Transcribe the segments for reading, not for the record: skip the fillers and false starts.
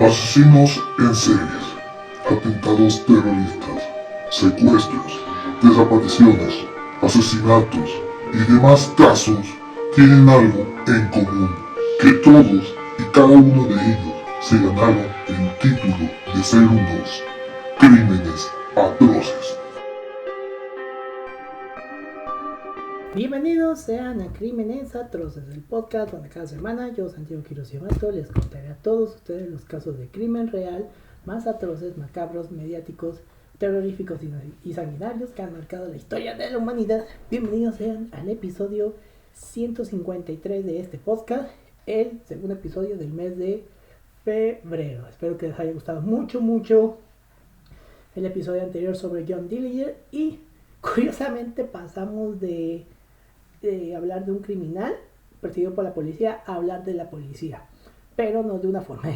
Asesinos en series, atentados terroristas, secuestros, desapariciones, asesinatos y demás casos tienen algo en común, que todos y cada uno de ellos se ganaron el título de ser unos crímenes atroces. Bienvenidos sean a Crímenes Atroces, el podcast donde cada semana yo, Santiago Quiroz y Amato, les contaré a todos ustedes los casos de crimen real más atroces, macabros, mediáticos, terroríficos y sanguinarios que han marcado la historia de la humanidad. Bienvenidos sean al episodio 153 de este podcast, el segundo episodio del mes de febrero. Espero que les haya gustado mucho el episodio anterior sobre John Dillinger y curiosamente pasamos de hablar de un criminal perseguido por la policía a hablar de la policía, pero no de una forma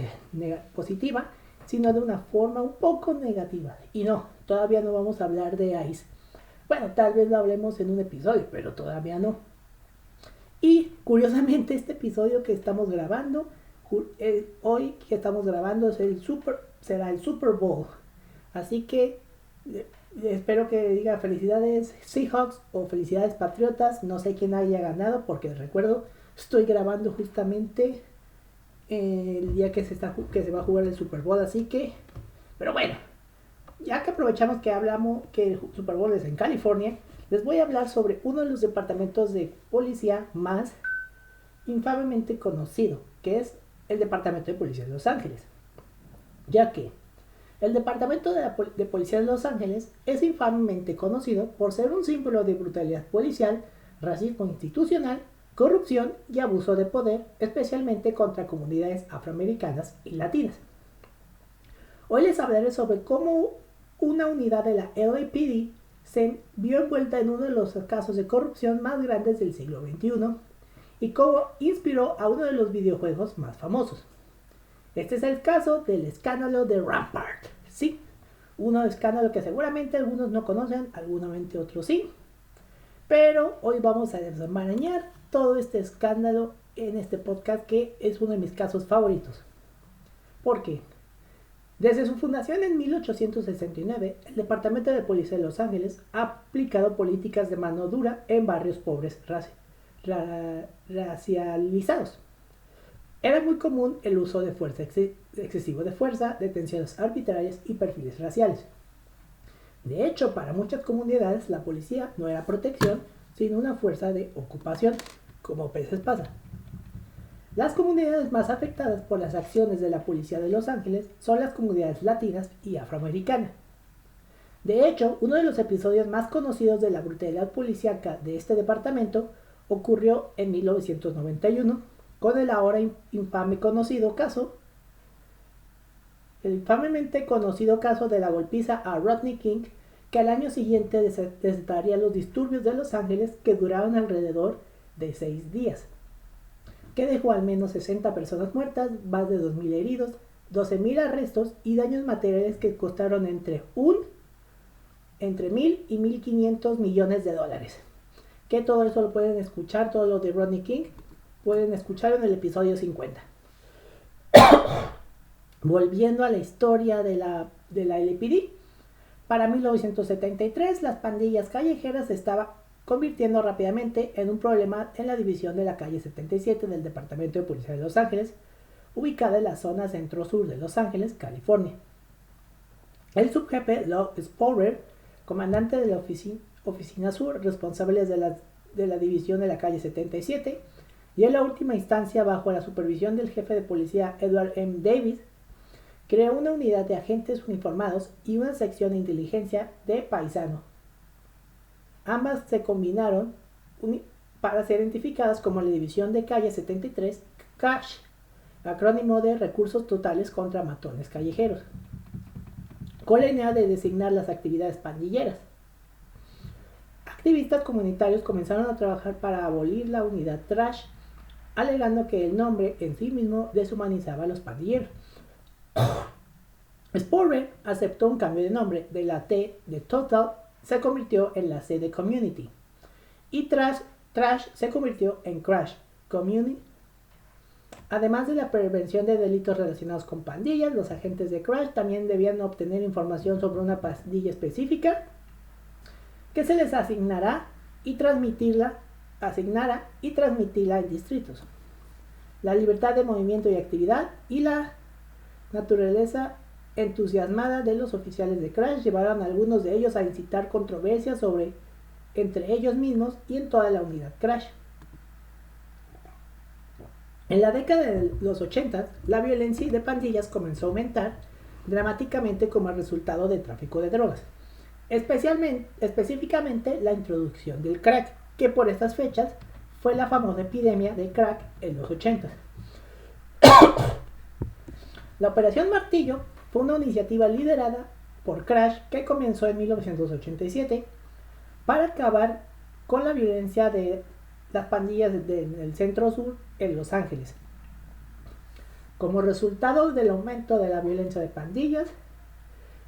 positiva, sino de una forma un poco negativa. Y no, todavía no vamos a hablar de ICE. Bueno, tal vez lo hablemos en un episodio, pero todavía no. Y curiosamente este episodio que estamos grabando, hoy que estamos grabando será el Super Bowl. Así que espero que diga felicidades Seahawks o felicidades Patriotas. No sé quién haya ganado porque recuerdo, estoy grabando justamente el día que se va a jugar el Super Bowl. Así que, pero bueno, ya que aprovechamos que hablamos que el Super Bowl es en California, les voy a hablar sobre uno de los departamentos de policía más infamemente conocido, que es el Departamento de Policía de Los Ángeles. Ya que el Departamento de Policía de Los Ángeles es infamemente conocido por ser un símbolo de brutalidad policial, racismo institucional, corrupción y abuso de poder, especialmente contra comunidades afroamericanas y latinas. Hoy les hablaré sobre cómo una unidad de la LAPD se vio envuelta en uno de los casos de corrupción más grandes del siglo XXI y cómo inspiró a uno de los videojuegos más famosos. Este es el caso del escándalo de Rampart. Sí, un escándalo que seguramente algunos no conocen, algunos otros sí. Pero hoy vamos a desmarañar todo este escándalo en este podcast, que es uno de mis casos favoritos. ¿Por qué? Desde su fundación en 1869, el Departamento de Policía de Los Ángeles ha aplicado políticas de mano dura en barrios pobres racializados. Era muy común el uso de fuerza excesivo de fuerza, detenciones arbitrarias y perfiles raciales. De hecho, para muchas comunidades la policía no era protección, sino una fuerza de ocupación, como peces pasa. Las comunidades más afectadas por las acciones de la policía de Los Ángeles son las comunidades latinas y afroamericanas. De hecho, uno de los episodios más conocidos de la brutalidad policíaca de este departamento ocurrió en 1991, con el ahora infamemente conocido caso de la golpiza a Rodney King, que al año siguiente desataría los disturbios de Los Ángeles, que duraron alrededor de 6 días, que dejó al menos 60 personas muertas, más de 2.000 heridos, 12.000 arrestos y daños materiales que costaron entre 1.000 y 1.500 millones de dólares. Que todo eso lo pueden escuchar, todo lo de Rodney King pueden escuchar en el episodio 50. Volviendo a la historia de la LAPD, para 1973 las pandillas callejeras se estaban convirtiendo rápidamente en un problema en la división de la calle 77 del Departamento de Policía de Los Ángeles, ubicada en la zona centro-sur de Los Ángeles, California. El subjefe Lou Spaulding, comandante de la oficina sur, responsable de la división de la calle 77, y en la última instancia, bajo la supervisión del jefe de policía Edward M. Davis, creó una unidad de agentes uniformados y una sección de inteligencia de paisano. Ambas se combinaron para ser identificadas como la División de Calle 73, CASH, acrónimo de Recursos Totales contra Matones Callejeros, con la idea de designar las actividades pandilleras. Activistas comunitarios comenzaron a trabajar para abolir la unidad Trash, alegando que el nombre en sí mismo deshumanizaba a los pandilleros. Spaulding aceptó un cambio de nombre, de la T de Total se convirtió en la C de Community, y Trash se convirtió en Crash, Community Además de la prevención de delitos relacionados con pandillas, los agentes de Crash también debían obtener información sobre una pandilla específica que se les asignara y transmitirla en distritos. La libertad de movimiento y actividad y la naturaleza entusiasmada de los oficiales de Crash llevaron a algunos de ellos a incitar controversias entre ellos mismos y en toda la unidad Crash. En la década de los 80, la violencia de pandillas comenzó a aumentar dramáticamente como resultado del tráfico de drogas, específicamente la introducción del crack, que por estas fechas fue la famosa epidemia de crack en los 80. La Operación Martillo fue una iniciativa liderada por Crash que comenzó en 1987 para acabar con la violencia de las pandillas del centro sur en Los Ángeles. Como resultado del aumento de la violencia de pandillas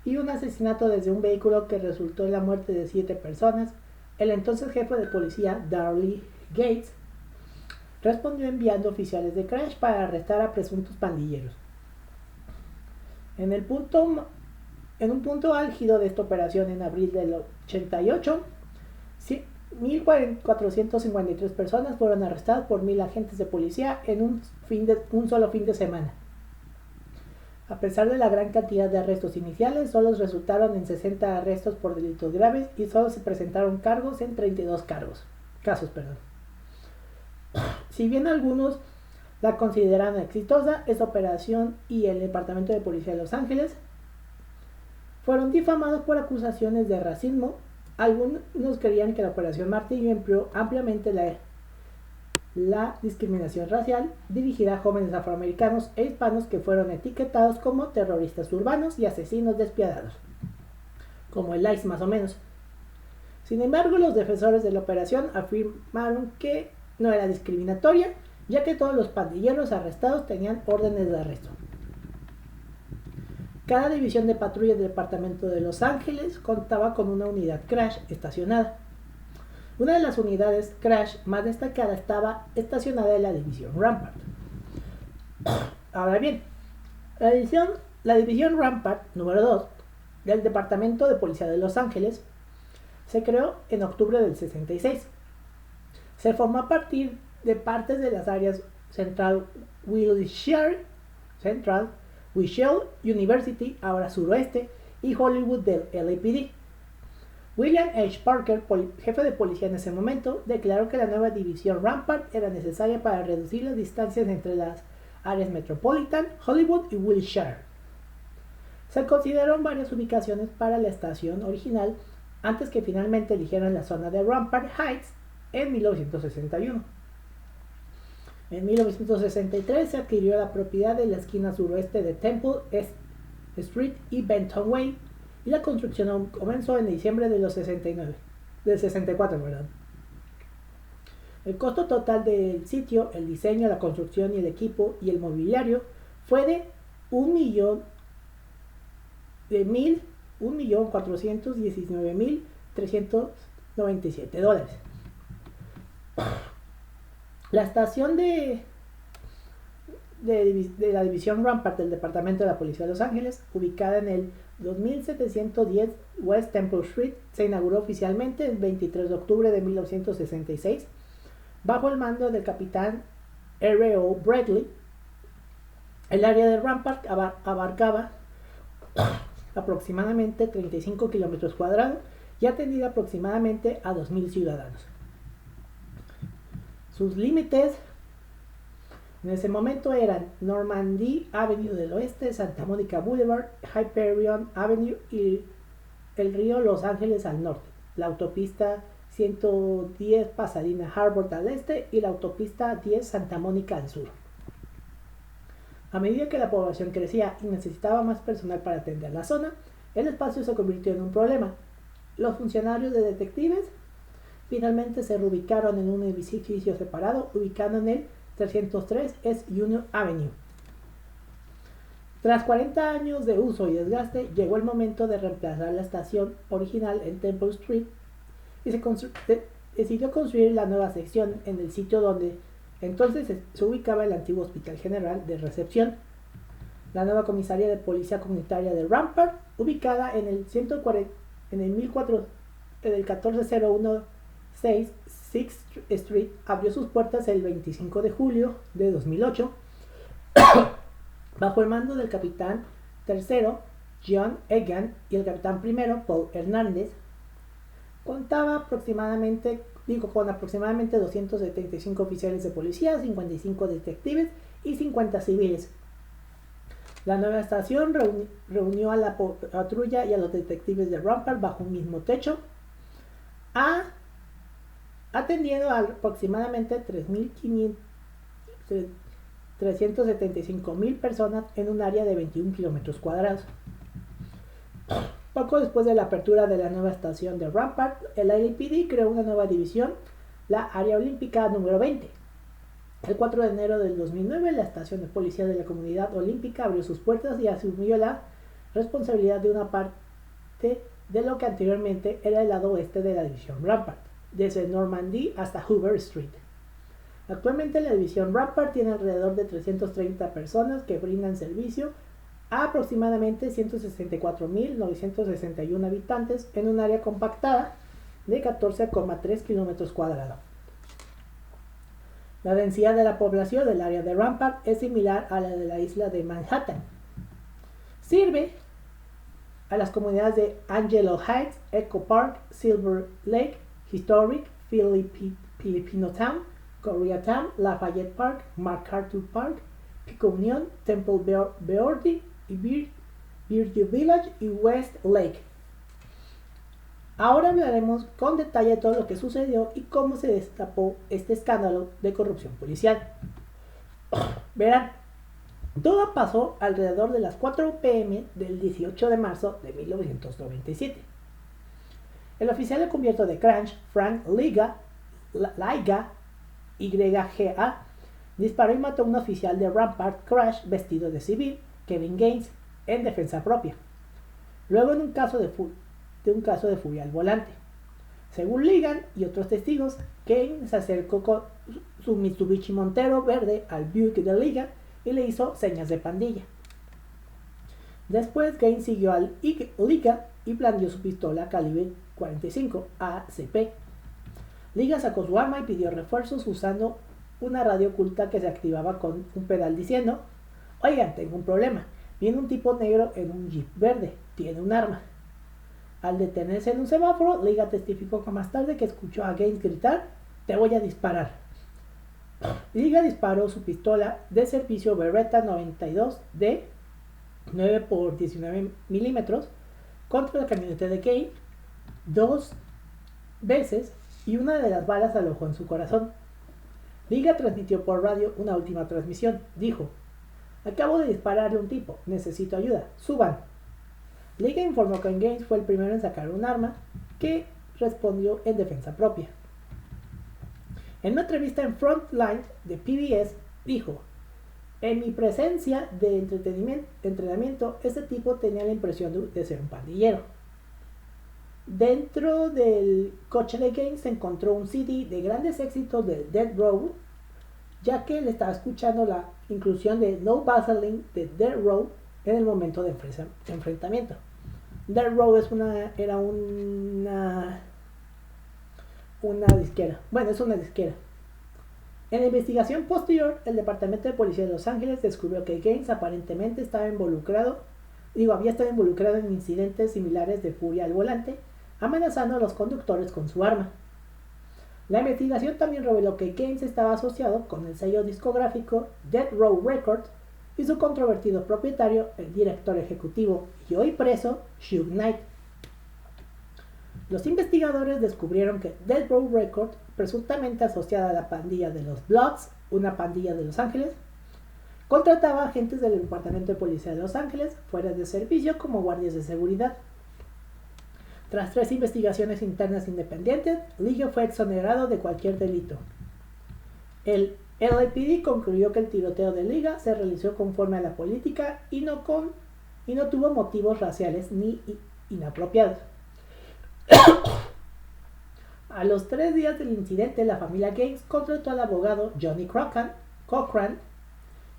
y un asesinato desde un vehículo que resultó en la muerte de 7 personas, el entonces jefe de policía, Darrell Gates, respondió enviando oficiales de Crash para arrestar a presuntos pandilleros. En un punto álgido de esta operación en abril del 88, 1.453 personas fueron arrestadas por 1.000 agentes de policía en un solo fin de semana. A pesar de la gran cantidad de arrestos iniciales, solo resultaron en 60 arrestos por delitos graves y solo se presentaron cargos en 32 casos. Si bien algunos la consideran exitosa, esta operación y el Departamento de Policía de Los Ángeles fueron difamados por acusaciones de racismo. Algunos creían que la Operación Martillo empleó ampliamente la discriminación racial dirigida a jóvenes afroamericanos e hispanos que fueron etiquetados como terroristas urbanos y asesinos despiadados, como el ICE más o menos. Sin embargo, los defensores de la operación afirmaron que no era discriminatoria, ya que todos los pandilleros arrestados tenían órdenes de arresto. Cada división de patrulla del Departamento de Los Ángeles contaba con una unidad Crash estacionada. Una de las unidades Crash más destacada estaba estacionada en la división Rampart. Ahora bien, la división Rampart número 2 del Departamento de Policía de Los Ángeles se creó en octubre del 66. Se formó a partir de partes de las áreas Central Wilshire, University, ahora suroeste, y Hollywood del LAPD. William H. Parker, jefe de policía en ese momento, declaró que la nueva división Rampart era necesaria para reducir las distancias entre las áreas Metropolitan, Hollywood y Wilshire. Se consideraron varias ubicaciones para la estación original antes que finalmente eligieran la zona de Rampart Heights en 1961. En 1963 se adquirió la propiedad de la esquina suroeste de Temple Street y Benton Way, y la construcción comenzó en diciembre del 64. El costo total del sitio, el diseño, la construcción y el equipo y el mobiliario fue de $1.419.397. La estación de la división Rampart del Departamento de la Policía de Los Ángeles, ubicada en el 2710 West Temple Street, se inauguró oficialmente el 23 de octubre de 1966 bajo el mando del capitán R.O. Bradley. El área de Rampart abarcaba aproximadamente 35 kilómetros cuadrados y atendía aproximadamente a 2.000 ciudadanos. Sus límites en ese momento eran Normandy Avenue del oeste, Santa Monica Boulevard, Hyperion Avenue y el río Los Ángeles al norte, la autopista 110 Pasadena Harbor al este y la autopista 10 Santa Mónica al sur. A medida que la población crecía y necesitaba más personal para atender la zona, el espacio se convirtió en un problema. Los funcionarios de detectives finalmente se reubicaron en un edificio separado, ubicado en el 303 East Union Avenue. Tras 40 años de uso y desgaste, llegó el momento de reemplazar la estación original en Temple Street y se decidió construir la nueva sección en el sitio donde Entonces se ubicaba el antiguo Hospital General de Recepción. La nueva comisaría de policía comunitaria de Rampart, ubicada en el 140, en el 14016 Sixth Street, abrió sus puertas el 25 de julio de 2008 bajo el mando del capitán tercero John Egan y el capitán primero Paul Hernández. Contaba con aproximadamente 275 oficiales de policía, 55 detectives y 50 civiles. La nueva estación reunió a la patrulla y a los detectives de Rampart bajo un mismo techo, atendiendo a aproximadamente 375,000 personas en un área de 21 kilómetros cuadrados. Poco después de la apertura de la nueva estación de Rampart, el LAPD creó una nueva división, la Área Olímpica número 20. El 4 de enero del 2009, la estación de policía de la comunidad olímpica abrió sus puertas y asumió la responsabilidad de una parte de lo que anteriormente era el lado oeste de la división Rampart, desde Normandy hasta Hoover Street. Actualmente la división Rampart tiene alrededor de 330 personas que brindan servicio a aproximadamente 164,961 habitantes en un área compactada de 14,3 kilómetros cuadrados. La densidad de la población del área de Rampart es similar a la de la isla de Manhattan. Sirve a las comunidades de Angelo Heights, Echo Park, Silver Lake, Historic, Filipino Town, Koreatown, Lafayette Park, MacArthur Park, Pico Union, Temple Beordy y Virtue Village y West Lake. Ahora hablaremos con detalle de todo lo que sucedió y cómo se destapó este escándalo de corrupción policial. Verán, todo pasó alrededor de las 4 p.m. del 18 de marzo de 1997. El oficial encubierto de Crunch, Frank Liga, YGA, disparó y mató a un oficial de Rampart Crash vestido de civil, Kevin Gaines, en defensa propia. Luego en un caso de furia al volante. Según Ligan y otros testigos, Gaines se acercó con su Mitsubishi Montero verde al Buick de Liga y le hizo señas de pandilla. Después Gaines siguió al Liga y blandió su pistola calibre 45 ACP. Liga sacó su arma y pidió refuerzos usando una radio oculta que se activaba con un pedal diciendo: "Oigan, tengo un problema. Viene un tipo negro en un jeep verde. Tiene un arma". Al detenerse en un semáforo, Liga testificó que más tarde que escuchó a Gaines gritar: "Te voy a disparar". Liga disparó su pistola de servicio Beretta 92 de 9x19 milímetros contra la camioneta de Gaines 2 veces y una de las balas alojó en su corazón. Liga transmitió por radio una última transmisión. Dijo: "Acabo de dispararle a un tipo. Necesito ayuda. Suban". Liga informó que Gaines fue el primero en sacar un arma, que respondió en defensa propia. En una entrevista en Frontline de PBS, dijo: "En mi presencia de entrenamiento, este tipo tenía la impresión de ser un pandillero". Dentro del coche de Gaines se encontró un CD de grandes éxitos de Death Row, ya que él estaba escuchando la inclusión de No Vaseline de Death Row en el momento de enfrentamiento. Death Row era una disquera. Bueno, es una disquera. En la investigación posterior, el Departamento de Policía de Los Ángeles descubrió que Gaines aparentemente había estado involucrado en incidentes similares de furia al volante, amenazando a los conductores con su arma. La investigación también reveló que Gaines estaba asociado con el sello discográfico Death Row Records y su controvertido propietario, el director ejecutivo y hoy preso, Suge Knight. Los investigadores descubrieron que Death Row Records, presuntamente asociada a la pandilla de los Bloods, una pandilla de Los Ángeles, contrataba agentes del Departamento de Policía de Los Ángeles fuera de servicio como guardias de seguridad. Tras 3 investigaciones internas independientes, Liga fue exonerado de cualquier delito. El LAPD concluyó que el tiroteo de Liga se realizó conforme a la política y no tuvo motivos raciales ni inapropiados. A los 3 días del incidente, la familia Gaines contrató al abogado Johnny Cochran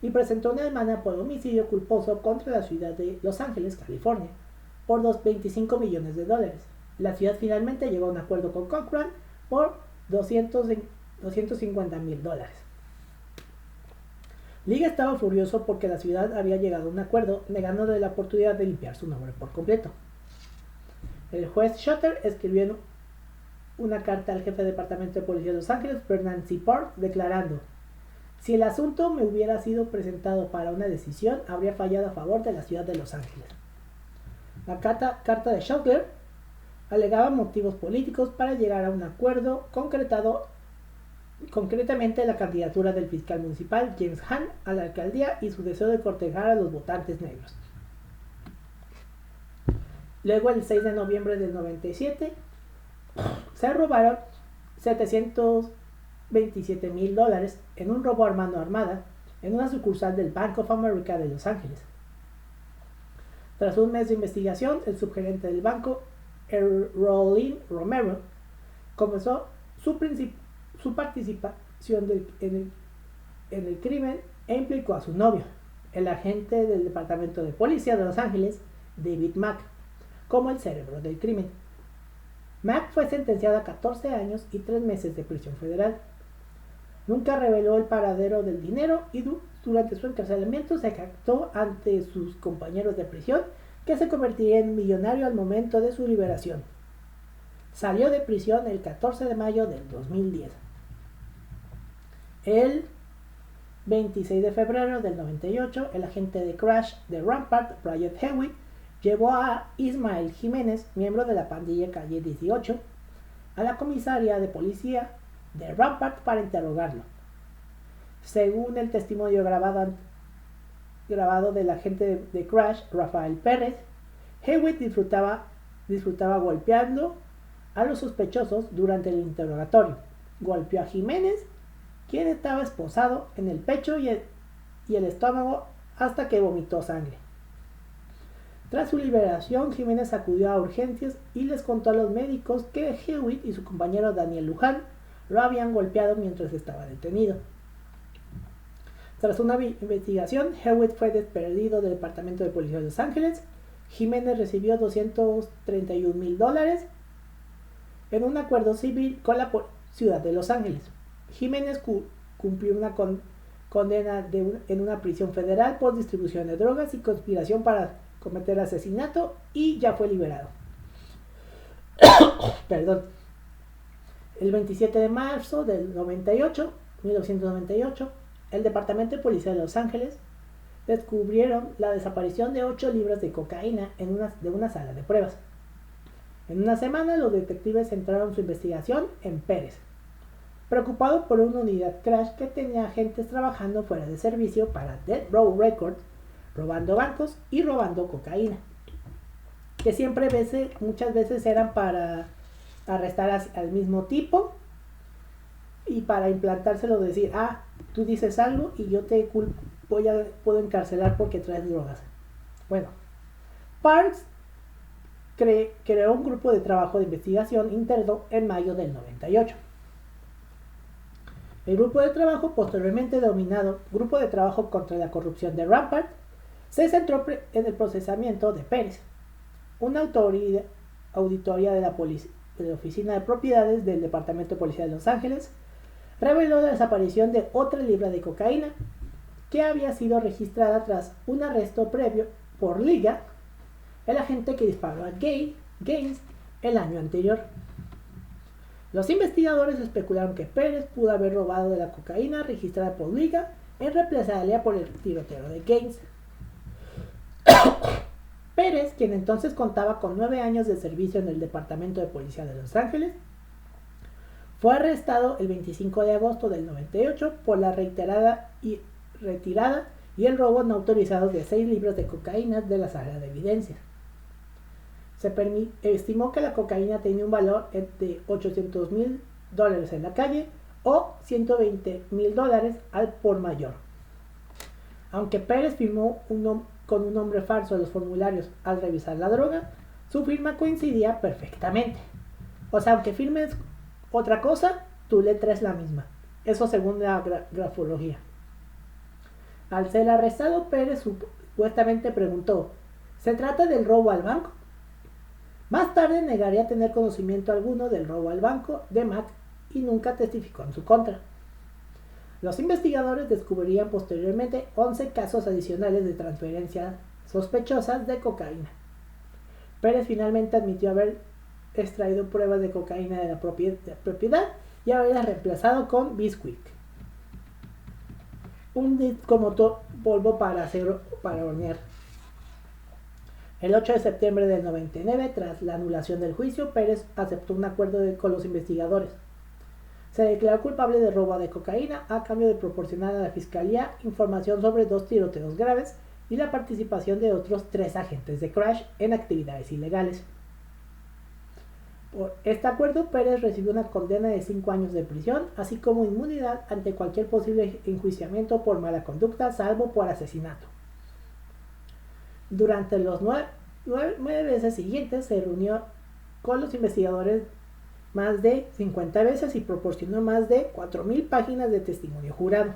y presentó una demanda por homicidio culposo contra la ciudad de Los Ángeles, California, por $25 millones. La ciudad finalmente llegó a un acuerdo con Cochran por $250,000. Liga estaba furioso porque la ciudad había llegado a un acuerdo negándole la oportunidad de limpiar su nombre por completo. El juez Shutter escribió una carta al jefe de departamento de policía de Los Ángeles, Bernard C. Park, declarando: si el asunto me hubiera sido presentado para una decisión, habría fallado a favor de la ciudad de Los Ángeles. La carta de Shutter alegaba motivos políticos para llegar a un acuerdo concretamente la candidatura del fiscal municipal James Hahn a la alcaldía y su deseo de cortejar a los votantes negros. Luego, el 6 de noviembre del 97, se robaron $727,000 en un robo a mano armada en una sucursal del Bank of America de Los Ángeles. Tras un mes de investigación, el subgerente del banco, Rollin Romero, comenzó su participación en el crimen e implicó a su novio, el agente del departamento de policía de Los Ángeles, David Mack, como el cerebro del crimen. Mack fue sentenciado a 14 años y 3 meses de prisión federal. Nunca reveló el paradero del dinero y durante su encarcelamiento se jactó ante sus compañeros de prisión que se convertiría en millonario al momento de su liberación. Salió de prisión el 14 de mayo del 2010. El 26 de febrero del 98, el agente de Crash de Rampart, Brian Hewitt, llevó a Ismael Jiménez, miembro de la pandilla Calle 18, a la comisaría de policía de Rampart para interrogarlo. Según el testimonio grabado del agente de Crash, Rafael Pérez, Hewitt disfrutaba golpeando a los sospechosos durante el interrogatorio. Golpeó a Jiménez, quien estaba esposado, en el pecho y el estómago hasta que vomitó sangre. Tras su liberación, Jiménez acudió a urgencias y les contó a los médicos que Hewitt y su compañero Daniel Luján lo habían golpeado mientras estaba detenido. Tras una investigación, Hewitt fue despedido del Departamento de Policía de Los Ángeles. Jiménez recibió $231,000 en un acuerdo civil con la ciudad de Los Ángeles. Jiménez cumplió una condena en una prisión federal por distribución de drogas y conspiración para cometer asesinato y ya fue liberado. Perdón. El 27 de marzo del 1998, el Departamento de Policía de Los Ángeles descubrieron la desaparición de 8 libras de cocaína de una sala de pruebas. En una semana, los detectives centraron su investigación en Pérez, preocupado por una unidad Crash que tenía agentes trabajando fuera de servicio para Death Row Records, robando bancos y robando cocaína, que muchas veces eran para arrestar al mismo tipo y para implantárselo, decir: tú dices algo y yo te puedo encarcelar porque traes drogas. Bueno, Parks creó un grupo de trabajo de investigación interno en mayo del 98. El grupo de trabajo, posteriormente denominado Grupo de Trabajo contra la Corrupción de Rampart, se centró en el procesamiento de Pérez. Una auditoría de la Oficina de Propiedades del Departamento de Policía de Los Ángeles reveló la desaparición de otra libra de cocaína que había sido registrada tras un arresto previo por Liga, el agente que disparó a Gaines el año anterior. Los investigadores especularon que Pérez pudo haber robado de la cocaína registrada por Liga en represalia por el tiroteo de Gaines. Pérez, quien entonces contaba con 9 años de servicio en el Departamento de Policía de Los Ángeles, fue arrestado el 25 de agosto del 98 por la retirada y el robo no autorizado de 6 libras de cocaína de la sala de evidencias. Se estimó que la cocaína tenía un valor de $800,000 en la calle o $120,000 al por mayor. Aunque Pérez firmó con un nombre falso en los formularios al revisar la droga, su firma coincidía perfectamente. O sea, aunque firmes Otra cosa, tu letra es la misma. Eso según la grafología. Al ser arrestado, Pérez supuestamente preguntó, ¿se trata del robo al banco? Más tarde negaría tener conocimiento alguno del robo al banco de Mac y nunca testificó en su contra. Los investigadores descubrirían posteriormente 11 casos adicionales de transferencias sospechosas de cocaína. Pérez finalmente admitió haber extraído pruebas de cocaína de la propiedad y haberlas reemplazado con Bisquick, un disco motor polvo para hornear. El 8 de septiembre del 99, tras la anulación del juicio, Pérez aceptó un acuerdo con los investigadores. Se declaró culpable de robo de cocaína a cambio de proporcionar a la fiscalía información sobre 2 tiroteos graves y la participación de otros 3 agentes de Crash en actividades ilegales. Por este acuerdo, Pérez recibió una condena de 5 años de prisión, así como inmunidad ante cualquier posible enjuiciamiento por mala conducta, salvo por asesinato. Durante los 9 meses siguientes se reunió con los investigadores más de 50 veces y proporcionó más de 4.000 páginas de testimonio jurado.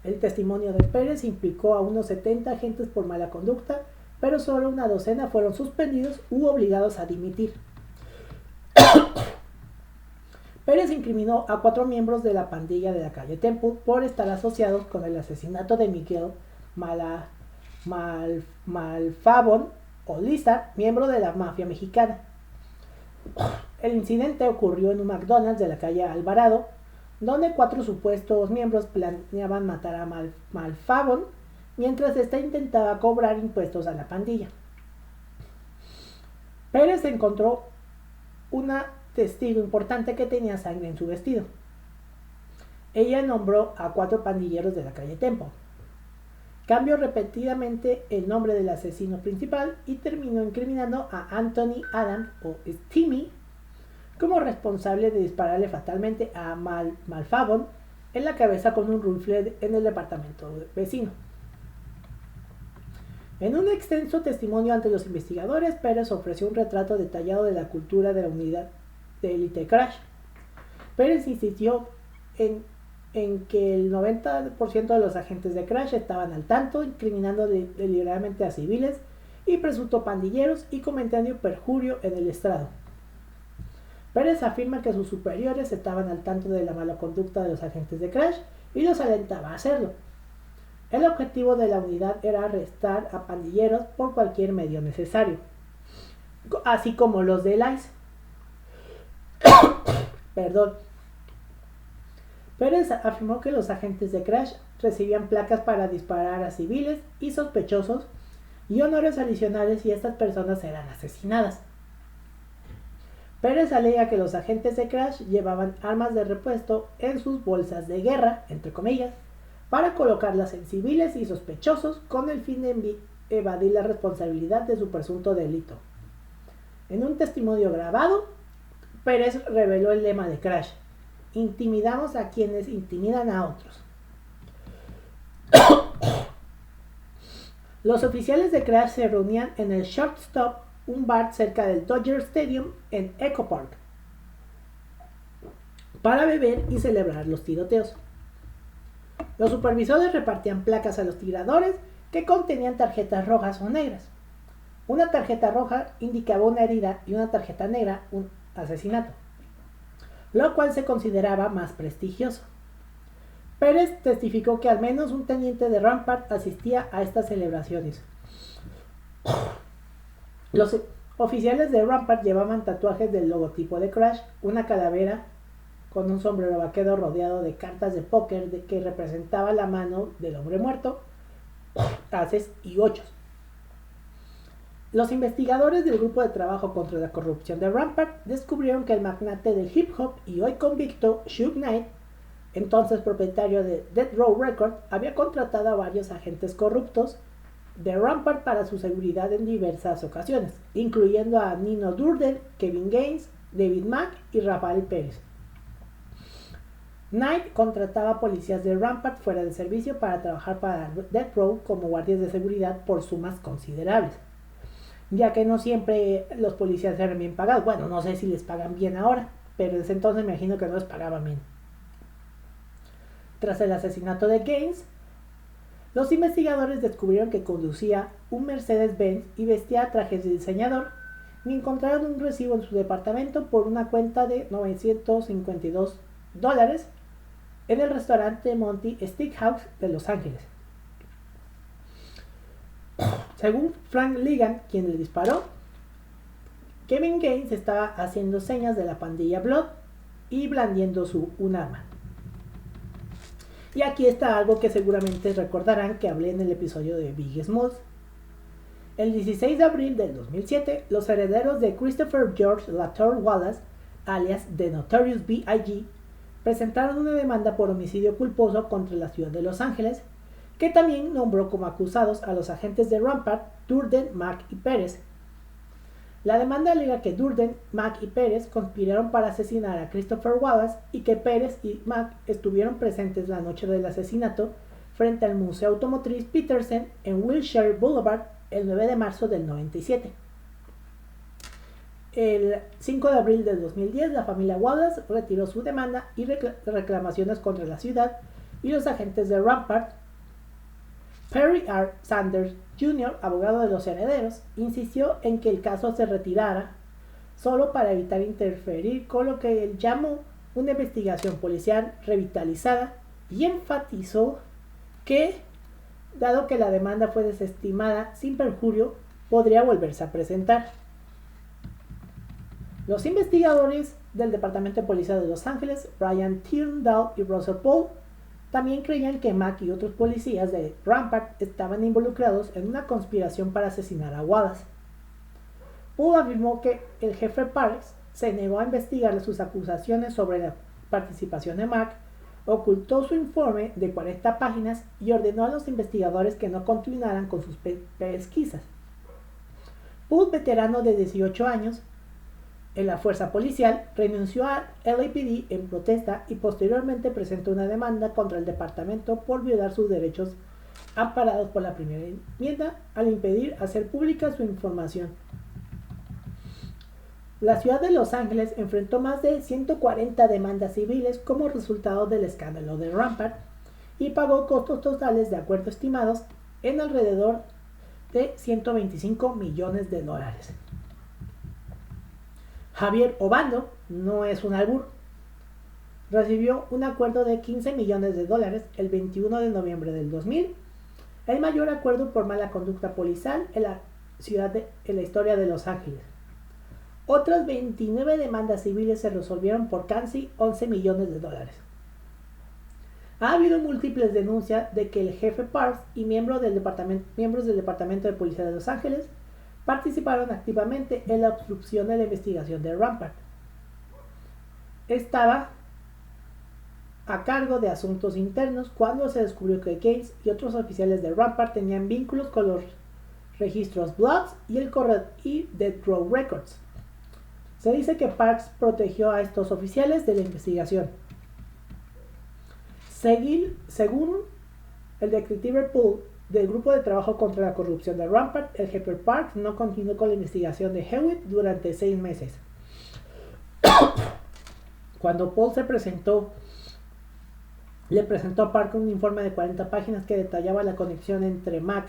El testimonio de Pérez implicó a unos 70 agentes por mala conducta, pero solo una docena fueron suspendidos u obligados a dimitir. Pérez incriminó a 4 miembros de la pandilla de la calle Temple por estar asociados con el asesinato de Miguel Malfavon o Lizard, miembro de la mafia mexicana. El incidente ocurrió en un McDonald's de la calle Alvarado, donde 4 supuestos miembros planeaban matar a Malfavon mientras ésta intentaba cobrar impuestos a la pandilla. Pérez encontró una testigo importante que tenía sangre en su vestido. Ella nombró a 4 pandilleros de la calle Temple. Cambió repetidamente el nombre del asesino principal y terminó incriminando a Anthony Adams o Stimmy como responsable de dispararle fatalmente a Malfavon en la cabeza con un rifle en el departamento vecino. En un extenso testimonio ante los investigadores, Pérez ofreció un retrato detallado de la cultura de la unidad de élite Crash. Pérez insistió en que el 90% de los agentes de Crash estaban al tanto, incriminando deliberadamente a civiles y presuntos pandilleros y cometiendo perjurio en el estrado. Pérez afirma que sus superiores estaban al tanto de la mala conducta de los agentes de Crash y los alentaba a hacerlo. El objetivo de la unidad era arrestar a pandilleros por cualquier medio necesario, así como los del ICE. Pérez afirmó que los agentes de Crash recibían placas para disparar a civiles y sospechosos y honores adicionales si estas personas eran asesinadas. Pérez alega que los agentes de Crash llevaban armas de repuesto en sus bolsas de guerra, entre comillas, para colocarlas en civiles y sospechosos con el fin de evadir la responsabilidad de su presunto delito. En un testimonio grabado, Pérez reveló el lema de Crash: intimidamos a quienes intimidan a otros. Los oficiales de Crash se reunían en el Shortstop, un bar cerca del Dodger Stadium en Echo Park, para beber y celebrar los tiroteos. Los supervisores repartían placas a los tiradores que contenían tarjetas rojas o negras. Una tarjeta roja indicaba una herida y una tarjeta negra un asesinato, lo cual se consideraba más prestigioso. Pérez testificó que al menos un teniente de Rampart asistía a estas celebraciones. Los oficiales de Rampart llevaban tatuajes del logotipo de Crash, una calavera con un sombrero vaquero rodeado de cartas de póker que representaba la mano del hombre muerto, ases y ochos. Los investigadores del grupo de trabajo contra la corrupción de Rampart descubrieron que el magnate del hip hop y hoy convicto Suge Knight, entonces propietario de Death Row Records, había contratado a varios agentes corruptos de Rampart para su seguridad en diversas ocasiones, incluyendo a Nino Durden, Kevin Gaines, David Mack y Rafael Pérez. Knight contrataba policías de Rampart fuera de servicio para trabajar para Death Row como guardias de seguridad por sumas considerables, ya que no siempre los policías eran bien pagados. Bueno, no sé si les pagan bien ahora, pero en ese entonces me imagino que no les pagaban bien. Tras el asesinato de Gaines, los investigadores descubrieron que conducía un Mercedes-Benz y vestía trajes de diseñador, y encontraron un recibo en su departamento por una cuenta de $952 en el restaurante Monty Steakhouse de Los Ángeles. Según Frank Ligan, quien le disparó, Kevin Gaines estaba haciendo señas de la pandilla Blood y blandiendo un arma. Y aquí está algo que seguramente recordarán que hablé en el episodio de Biggie Smalls. El 16 de abril del 2007, los herederos de Christopher George Latour Wallace, alias The Notorious B.I.G., presentaron una demanda por homicidio culposo contra la ciudad de Los Ángeles, que también nombró como acusados a los agentes de Rampart, Durden, Mack y Pérez. La demanda alega que Durden, Mack y Pérez conspiraron para asesinar a Christopher Wallace y que Pérez y Mack estuvieron presentes la noche del asesinato frente al Museo Automotriz Petersen en Wilshire Boulevard el 9 de marzo del 97. El 5 de abril del 2010, la familia Wallace retiró su demanda y reclamaciones contra la ciudad y los agentes de Rampart. Perry R. Sanders Jr., abogado de los herederos, insistió en que el caso se retirara solo para evitar interferir con lo que él llamó una investigación policial revitalizada y enfatizó que, dado que la demanda fue desestimada sin perjurio, podría volverse a presentar. Los investigadores del Departamento de Policía de Los Ángeles, Brian Tyrndall y Russell Paul, también creían que Mack y otros policías de Rampart estaban involucrados en una conspiración para asesinar a Wallace. Paul afirmó que el jefe Parks se negó a investigar sus acusaciones sobre la participación de Mack, ocultó su informe de 40 páginas y ordenó a los investigadores que no continuaran con sus pesquisas. Paul, veterano de 18 años en la fuerza policial, renunció a LAPD en protesta y posteriormente presentó una demanda contra el departamento por violar sus derechos amparados por la primera enmienda al impedir hacer pública su información. La ciudad de Los Ángeles enfrentó más de 140 demandas civiles como resultado del escándalo de Rampart y pagó costos totales de acuerdo estimados en alrededor de $125 millones. Javier Obando, no es un albur, recibió un acuerdo de $15 millones el 21 de noviembre del 2000, el mayor acuerdo por mala conducta policial en la historia de Los Ángeles. Otras 29 demandas civiles se resolvieron por casi $11 millones. Ha habido múltiples denuncias de que el jefe Parks y miembros del Departamento de Policía de Los Ángeles participaron activamente en la obstrucción de la investigación de Rampart. Estaba a cargo de asuntos internos cuando se descubrió que Gaines y otros oficiales de Rampart tenían vínculos con los registros Bloods y el correo y Death Row Records. Se dice que Parks protegió a estos oficiales de la investigación. Según el detective Poole del Grupo de Trabajo contra la Corrupción de Rampart, el jefe Parks no continuó con la investigación de Hewitt durante 6 meses. Cuando Paul le presentó a Parks un informe de 40 páginas que detallaba la conexión entre Mack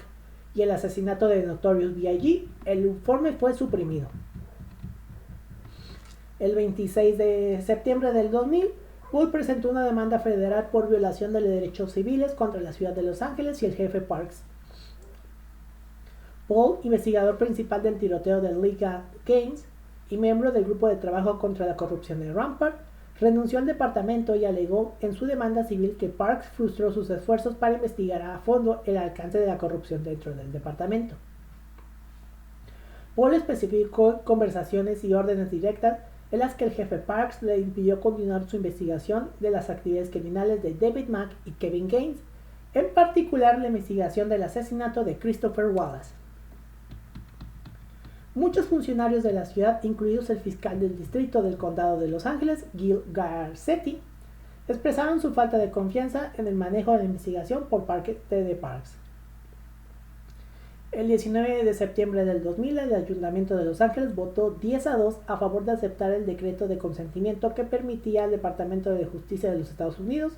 y el asesinato de Notorious B.I.G., el informe fue suprimido. El 26 de septiembre del 2000, Paul presentó una demanda federal por violación de derechos civiles contra la ciudad de Los Ángeles y el jefe Parks. Paul, investigador principal del tiroteo de Liga Gaines y miembro del Grupo de Trabajo contra la Corrupción de Rampart, renunció al departamento y alegó en su demanda civil que Parks frustró sus esfuerzos para investigar a fondo el alcance de la corrupción dentro del departamento. Paul especificó conversaciones y órdenes directas en las que el jefe Parks le impidió continuar su investigación de las actividades criminales de David Mack y Kevin Gaines, en particular la investigación del asesinato de Christopher Wallace. Muchos funcionarios de la ciudad, incluidos el fiscal del distrito del condado de Los Ángeles, Gil Garcetti, expresaron su falta de confianza en el manejo de la investigación por parte de Parks. El 19 de septiembre del 2000, el Ayuntamiento de Los Ángeles votó 10-2 a favor de aceptar el decreto de consentimiento que permitía al Departamento de Justicia de los Estados Unidos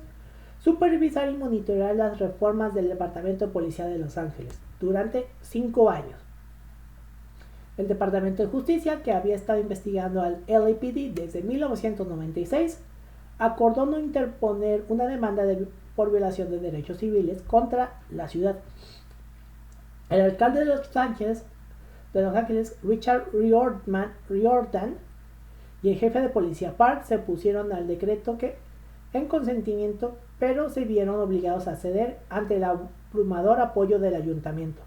supervisar y monitorear las reformas del Departamento de Policía de Los Ángeles durante 5 años. El Departamento de Justicia, que había estado investigando al LAPD desde 1996, acordó no interponer una demanda por violación de derechos civiles contra la ciudad. El alcalde de Los Ángeles, Richard Riordan, y el jefe de policía Park se opusieron al decreto en consentimiento, pero se vieron obligados a ceder ante el abrumador apoyo del ayuntamiento.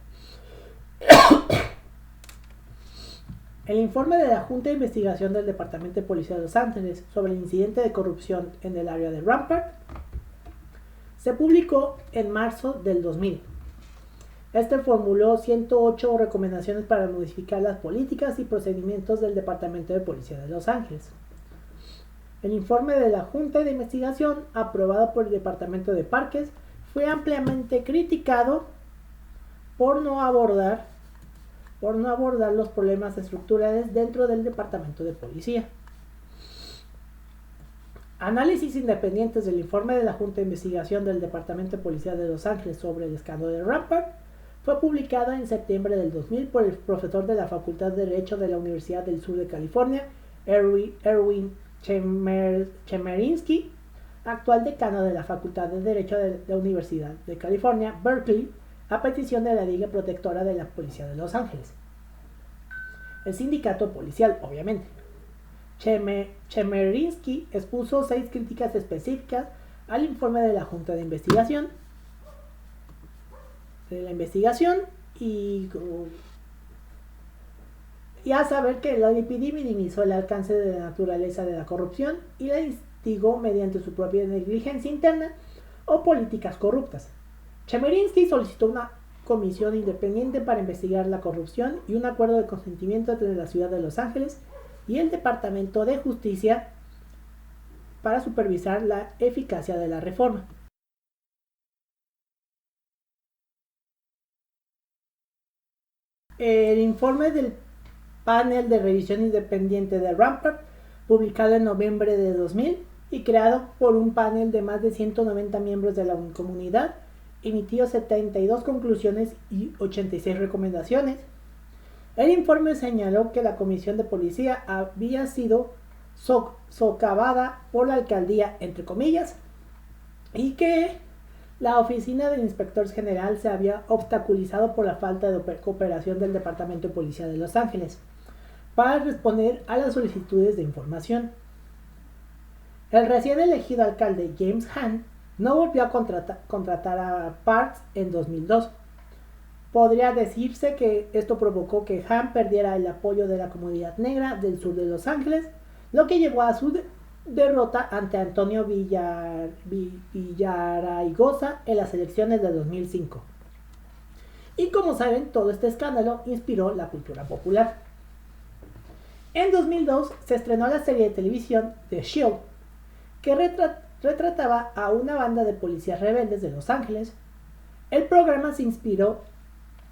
El informe de la Junta de Investigación del Departamento de Policía de Los Ángeles sobre el incidente de corrupción en el área de Rampart se publicó en marzo del 2000. Este formuló 108 recomendaciones para modificar las políticas y procedimientos del Departamento de Policía de Los Ángeles. El informe de la Junta de Investigación, aprobado por el Departamento de Parques, fue ampliamente criticado por no abordar los problemas estructurales dentro del Departamento de Policía. Análisis independientes del informe de la Junta de Investigación del Departamento de Policía de Los Ángeles sobre el escándalo de Rampart fue publicado en septiembre del 2000 por el profesor de la Facultad de Derecho de la Universidad del Sur de California, Erwin Chemerinsky, actual decano de la Facultad de Derecho de la Universidad de California, Berkeley, a petición de la Liga Protectora de la Policía de Los Ángeles. El sindicato policial, obviamente. Chemerinsky expuso 6 críticas específicas al informe de la Junta de Investigación. Y a saber que el LAPD minimizó el alcance de la naturaleza de la corrupción y la instigó mediante su propia negligencia interna o políticas corruptas. Chemerinsky solicitó una comisión independiente para investigar la corrupción y un acuerdo de consentimiento entre la ciudad de Los Ángeles y el Departamento de Justicia para supervisar la eficacia de la reforma. El informe del panel de revisión independiente de Rampart, publicado en noviembre de 2000 y creado por un panel de más de 190 miembros de la comunidad, emitió 72 conclusiones y 86 recomendaciones. El informe señaló que la comisión de policía había sido socavada por la alcaldía, entre comillas, y que la oficina del inspector general se había obstaculizado por la falta de cooperación del Departamento de Policía de Los Ángeles para responder a las solicitudes de información. El recién elegido alcalde James Hahn no volvió a contratar a Parks en 2002. Podría decirse que esto provocó que Hahn perdiera el apoyo de la comunidad negra del sur de Los Ángeles, lo que llevó a su derrota ante Antonio Villaraigosa en las elecciones de 2005. Y como saben, todo este escándalo inspiró la cultura popular. En 2002 se estrenó la serie de televisión The Shield, que retrataba a una banda de policías rebeldes de Los Ángeles. El programa se inspiró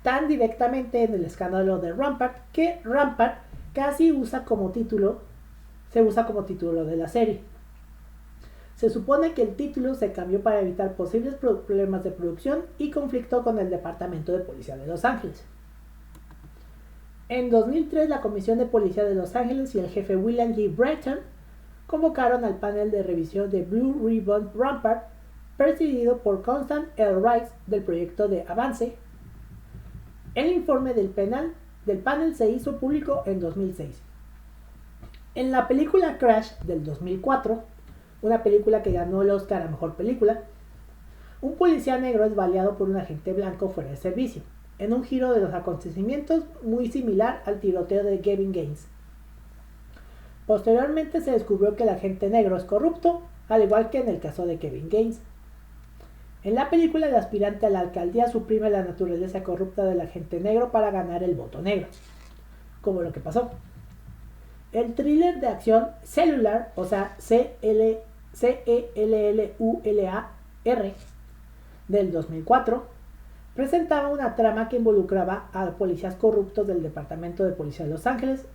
tan directamente en el escándalo de Rampart que Rampart casi se usa como título de la serie. Se supone que el título se cambió para evitar posibles problemas de producción y conflicto con el Departamento de Policía de Los Ángeles. En 2003, la Comisión de Policía de Los Ángeles y el jefe William G. Breton convocaron al panel de revisión de Blue Ribbon Rampart, presidido por Constant L. Rice del proyecto de Avance. El informe del panel se hizo público en 2006. En la película Crash del 2004, una película que ganó el Oscar a Mejor Película, un policía negro es baleado por un agente blanco fuera de servicio, en un giro de los acontecimientos muy similar al tiroteo de Kevin Gaines. Posteriormente se descubrió que el agente negro es corrupto, al igual que en el caso de Kevin Gaines. En la película, el aspirante a la alcaldía suprime la naturaleza corrupta del agente negro para ganar el voto negro, como lo que pasó. El thriller de acción Cellular, o sea, Cellular, del 2004, presentaba una trama que involucraba a policías corruptos del Departamento de Policía de Los Ángeles.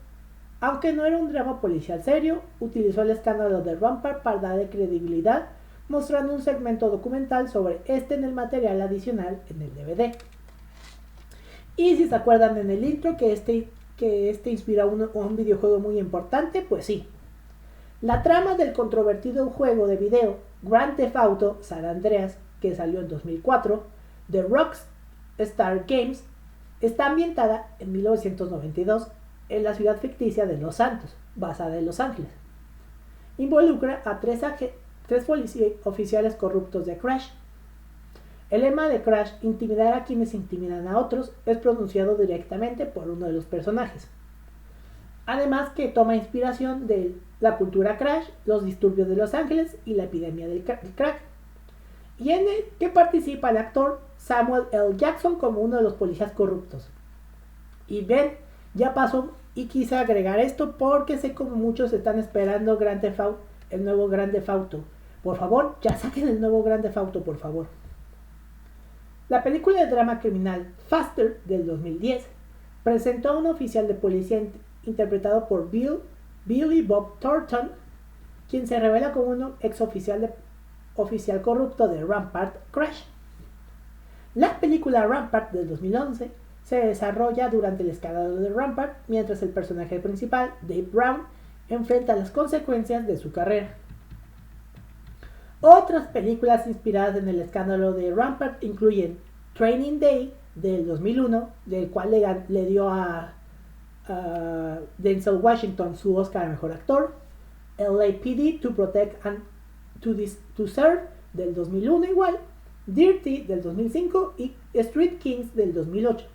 Aunque no era un drama policial serio, utilizó el escándalo de Rampart para darle credibilidad, mostrando un segmento documental sobre este en el material adicional en el DVD. Y si se acuerdan en el intro que este inspira un videojuego muy importante, pues sí. La trama del controvertido juego de video Grand Theft Auto San Andreas, que salió en 2004, de Rockstar Games, está ambientada en 1992 en la ciudad ficticia de Los Santos, basada en Los Ángeles. Involucra a tres oficiales corruptos de Crash. El lema de Crash, intimidar a quienes intimidan a otros, es pronunciado directamente por uno de los personajes. Además que toma inspiración de la cultura Crash, los disturbios de Los Ángeles y la epidemia del crack. Y en el que participa el actor Samuel L. Jackson como uno de los policías corruptos. Y ven, ya pasó y quise agregar esto porque sé como muchos están esperando Grand Theft Auto, el nuevo Grand Theft Auto. Por favor, ya saquen el nuevo Grand Theft Auto, por favor. La película de drama criminal Faster del 2010 presentó a un oficial de policía interpretado por Billy Bob Thornton, quien se revela como un oficial corrupto de Rampart Crash. La película Rampart del 2011 se desarrolla durante el escándalo de Rampart, mientras el personaje principal, Dave Brown, enfrenta las consecuencias de su carrera. Otras películas inspiradas en el escándalo de Rampart incluyen Training Day del 2001, del cual le dio a Denzel Washington su Oscar a Mejor Actor, LAPD To Protect and to Serve del 2001 igual, Dirty del 2005 y Street Kings del 2008.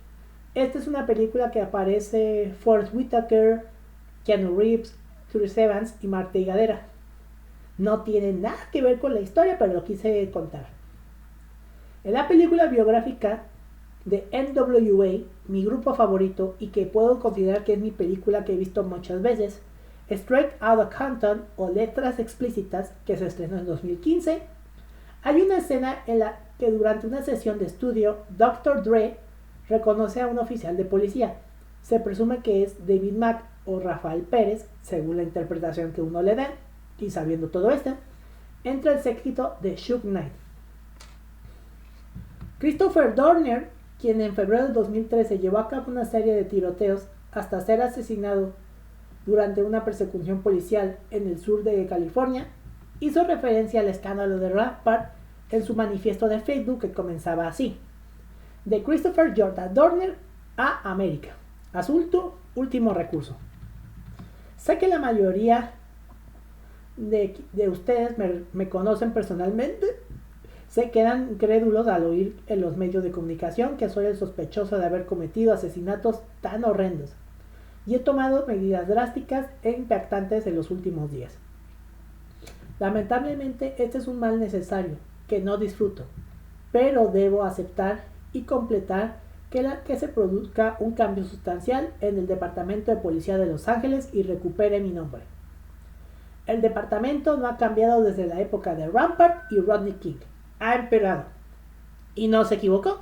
Esta es una película que aparece Forest Whitaker, Keanu Reeves, Chris Evans y Marta Higadera. No tiene nada que ver con la historia, pero lo quise contar. En la película biográfica de NWA, mi grupo favorito y que puedo considerar que es mi película que he visto muchas veces, Straight Outta Compton o Letras Explícitas, que se estrenó en 2015, hay una escena en la que durante una sesión de estudio, Dr. Dre reconoce a un oficial de policía. Se presume que es David Mack o Rafael Pérez, según la interpretación que uno le dé, y sabiendo todo esto, entra el séquito de Suge Knight. Christopher Dorner, quien en febrero de 2013 llevó a cabo una serie de tiroteos hasta ser asesinado durante una persecución policial en el sur de California, hizo referencia al escándalo de Rampart en su manifiesto de Facebook que comenzaba así: de Christopher Jordan Dorner a América. Asunto, último recurso. Sé que la mayoría de ustedes me conocen personalmente. Se quedan incrédulos al oír en los medios de comunicación que soy el sospechoso de haber cometido asesinatos tan horrendos. Y he tomado medidas drásticas e impactantes en los últimos días. Lamentablemente este es un mal necesario que no disfruto, pero debo aceptar y completar que se produzca un cambio sustancial en el Departamento de Policía de Los Ángeles y recupere mi nombre. El departamento no ha cambiado desde la época de Rampart y Rodney King. Ha empeorado. ¿Y no se equivocó?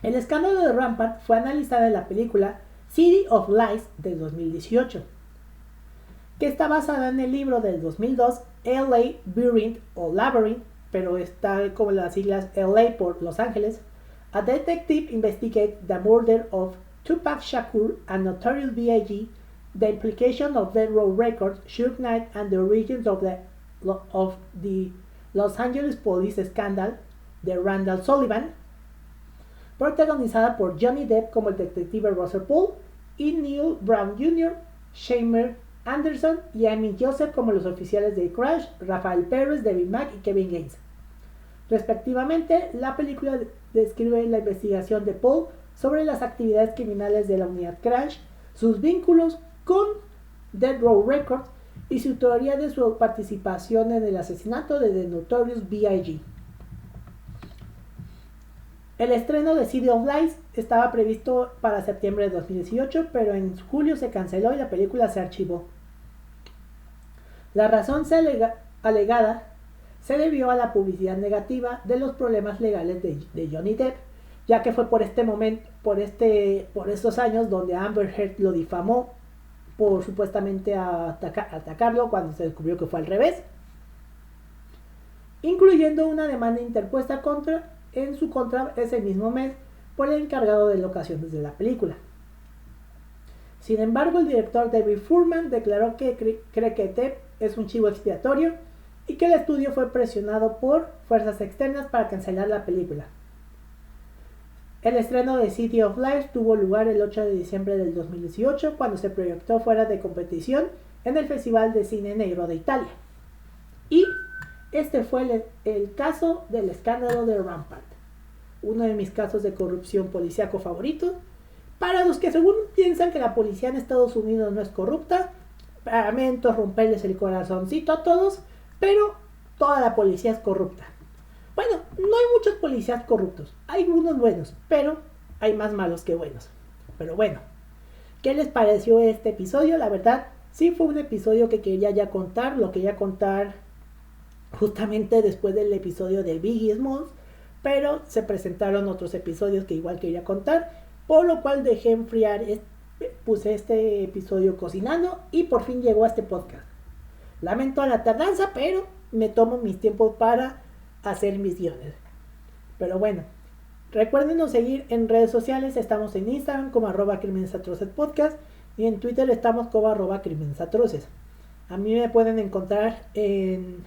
El escándalo de Rampart fue analizado en la película City of Lies del 2018, que está basada en el libro del 2002 LA Labyrinth o Labyrinth, pero está como las siglas LA por Los Ángeles. A detective investigates the murder of Tupac Shakur and Notorious B.I.G., the implication of Death Row Records, Suge Knight, and the origins of the Los Angeles Police Scandal de Randall Sullivan, protagonizada por Johnny Depp como el detective Russell Poole y Neil Brown Jr., Shamer Anderson y Amy Joseph como los oficiales de Crash, Rafael Pérez, David Mack y Kevin Gaines. Respectivamente, la película describe la investigación de Poole sobre las actividades criminales de la unidad Crash, sus vínculos con Death Row Records y su teoría de su participación en el asesinato de The Notorious B.I.G. El estreno de City of Lies estaba previsto para septiembre de 2018, pero en julio se canceló y la película se archivó. La razón alegada se debió a la publicidad negativa de los problemas legales de Johnny Depp, ya que fue por estos años donde Amber Heard lo difamó por supuestamente atacarlo cuando se descubrió que fue al revés, incluyendo una demanda interpuesta en su contra ese mismo mes por el encargado de locaciones de la película. Sin embargo, el director David Furman declaró que cree que Depp es un chivo expiatorio y que el estudio fue presionado por fuerzas externas para cancelar la película. El estreno de City of Lights tuvo lugar el 8 de diciembre del 2018, cuando se proyectó fuera de competición en el Festival de Cine Negro de Italia. Y este fue el caso del escándalo de Rampart, uno de mis casos de corrupción policíaco favoritos. Para los que según piensan que la policía en Estados Unidos no es corrupta, lamento romperles el corazoncito a todos, pero toda la policía es corrupta. Bueno, no hay muchos policías corruptos, hay unos buenos, pero hay más malos que buenos. Pero bueno, ¿qué les pareció este episodio? La verdad, sí fue un episodio que quería ya contar, lo quería contar justamente después del episodio de Biggie Smalls, pero se presentaron otros episodios que igual quería contar, por lo cual dejé enfriar, puse este episodio cocinando y por fin llegó a este podcast. Lamento la tardanza, pero me tomo mis tiempos para hacer mis guiones. Pero bueno, recuerden seguir en redes sociales. Estamos en Instagram como @crimenesatrocespodcast y en Twitter estamos como @crimenesatroces. A mí me pueden encontrar en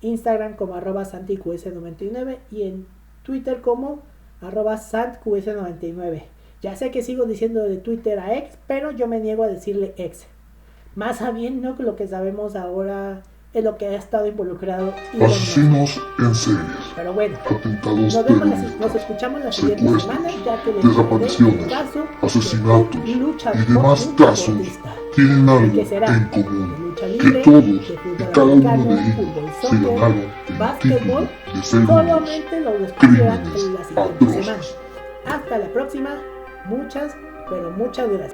Instagram como @santiqs99 y en Twitter como @santqs99. Ya sé que sigo diciendo de Twitter a ex, pero yo me niego a decirle ex, más sabiendo que lo que sabemos ahora es lo que ha estado involucrado asesinos en series, pero bueno, atentados nos escuchamos la siguiente secuestros, semana, ya que les desapariciones, caso asesinatos y y demás casos tienen algo en común, que todos y cada uno de ellos se llamaron el título de ser solamente lo descubrirán crímenes en la siguiente semana. atroces. Hasta la próxima, muchas, pero muchas gracias.